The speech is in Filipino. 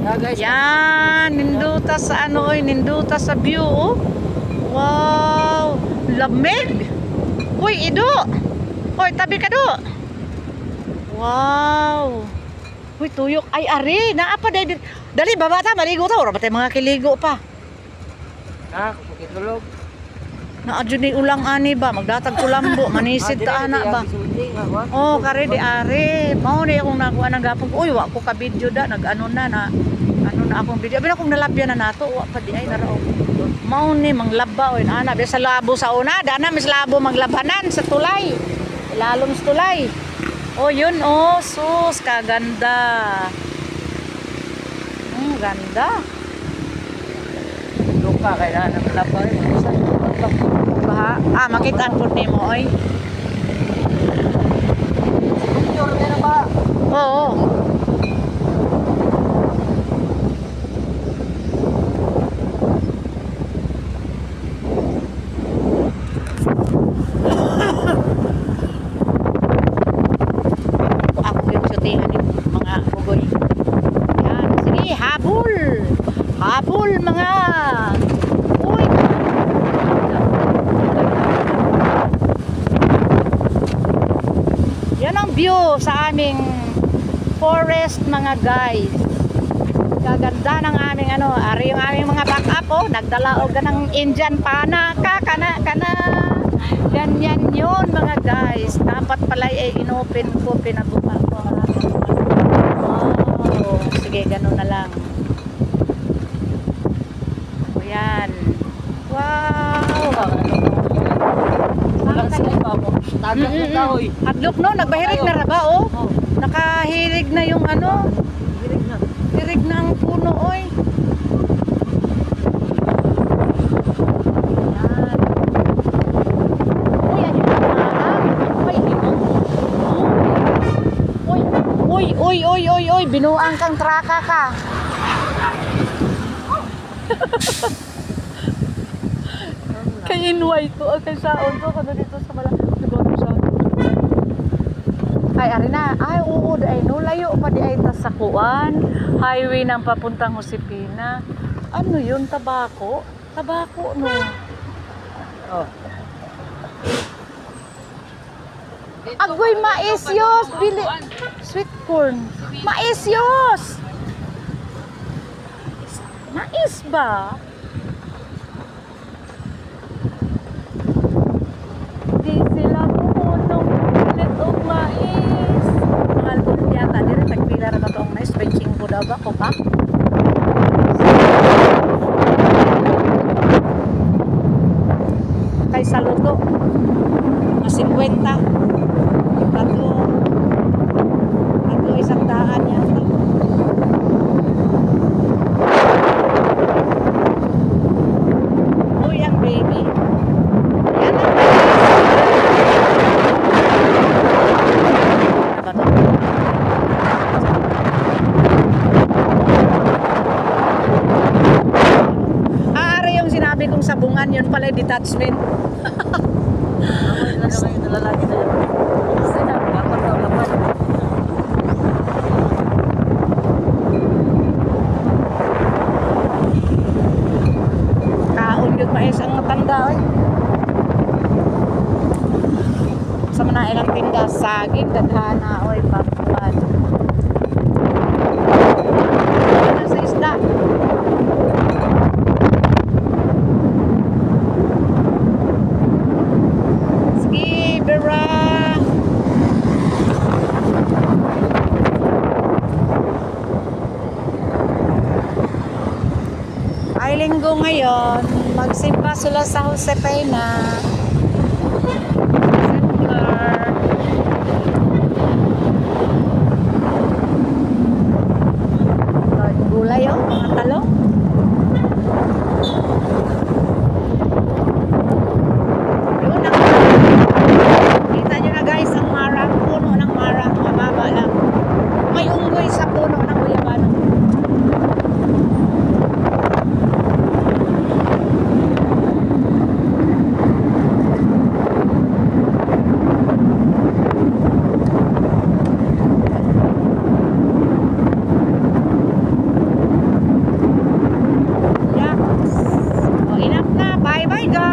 Yan, ninduta sa ano oy, ninduta sa view. Oh. Wow, lamig. Uy, ido. Hoy, tabi ka do. Wow. Uy, tuyok. Ay, ari, naapa dali. Dali, baba ta, maligo ta. Ora ba tayo mga kiligo pa? Ah, kupitulog. Naadyo ni ulang ani ba? Magdatag kulambo, manisid ta ana ba? Oh, kare di ari. Mao ni akong nakuha ng gapon. Uy, wa ko ka video da, nag-ano na ano na akong video. Abi akong nalabyan na nato, wa pa di ay narao. Mao ni manglaba oy ana bi sa labo sa una, dana mis labo maglabanan sa tulay. Ilalom sa tulay. Oh, yun oh, sus kaganda. Ganda. Lupa kay na naglaba rin. Baha. Ah, makitaan po ni mo oy. Picture na ba? Oo. Ako yung shootingan yung mga bugoy. Yan. Sige, habol. Habol mga. Uy. Yan ang view sa aming forest mga guys. Gaganda ng aming ano, ari yung aming mga backup oh, nagdala og ng Indian pana kana. Yan yun mga guys. Dapat pala inopen ko, pinabuka ko. Oh, sige, ganun na lang. O yan. Wow. Hadlok no, nagbahirig na raba oh. Nakahirig na yung ano. Hirig na ang puno oy. Uy, binuang kang traka ka. Kay inway to, kay saon to, kano dito sa malaki sa. Ay, arina, ay, oo, ay, no, layo pa di ay tasakuan. Highway ng papuntang Josepina. Ano yun, tabako? Tabako, no. Oh. Agoy, maisyos, bili. Sweet corn. Maisyos! Mais ba? Di sila punong ulit og mais. Mahal ko yata, di rin nagpila na ito ang mais. Benching ko daw ba ko pa? Kay saluto. Mga 50. Tatlo isang daan yata. Oh, yan baby. Yan ang Aari yung sinabi kong sabungan, yun pala detachment. Nalalaki na yun. Kaon yun mais ang matanda oy. Sa mga ilang tinda saging daghana oy papuan. Ano sa isda? Sige, Bera. Ay, linggo ngayon, magsimba sila sa Josepina. Gulay oh, mga talong. Yun ang kita nyo na guys, ang marang, puno ng marang, mababa lang. May unggoy sa puno ng guyabano. Bye guys.